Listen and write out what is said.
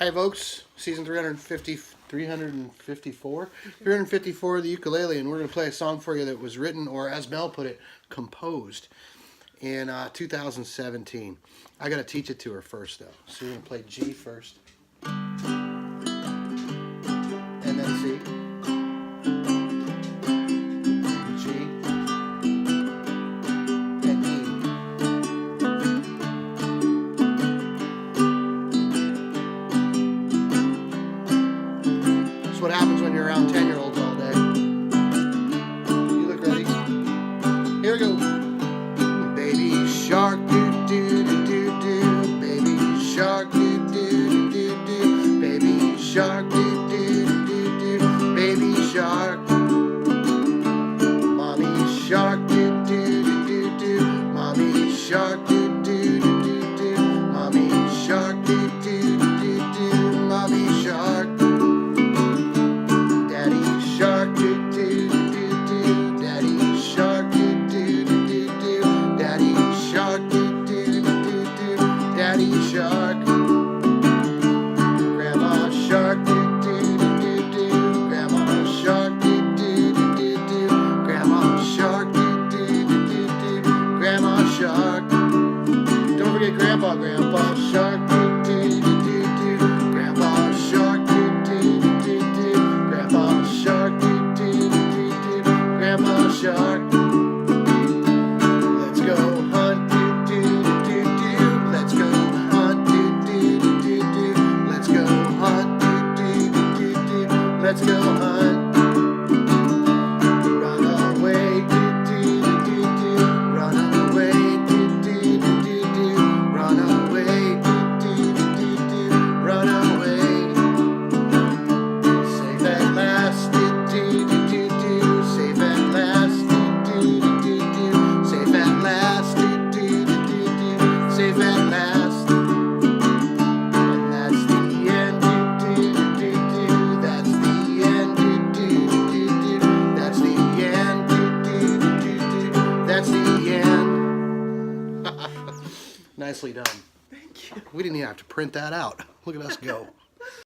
Hi folks, season 354 of the ukulele, and we're going to play a song for you that was written, or as Mel put it, composed in 2017. I got to teach it to her first though. So we're going to play G first, and then C, G, and E. That's what happens when you're around 10-year-olds all day. You look ready? Here we go. Baby shark, do do do do do. Baby shark, do do do do. Baby shark, do do do do. Baby shark. Mommy shark, do do do do. Mommy shark, do do do do. Mommy shark, do do do do. Mommy shark. Daddy shark, do do do do. Daddy shark, do do do do. Daddy shark, do do do do. Daddy shark. Grandma shark, do do do do. Grandma shark, do do do do. Grandma shark, do do do do. Grandma shark. Don't forget Grandpa. Grandpa shark, do do do do. Grandpa shark, do do do do. Grandpa shark, do do do do. Grandma shark. Let's go hunt, do do do do. Let's go hunt, do do do do. Let's go hunt, do do do do. Let's go hunt. Run away, do do do do. Run away, do do do do. Run away, do do do do. Run away. Safe at last, do do do do. Safe at last, do do do do. Safe at last, do do do do. Safe at last. And that's the end, do do do do. That's the end, do do do do. That's the end, do do do do. That's the end. Nicely done. Thank you. We didn't even have to print that out. Look at us go.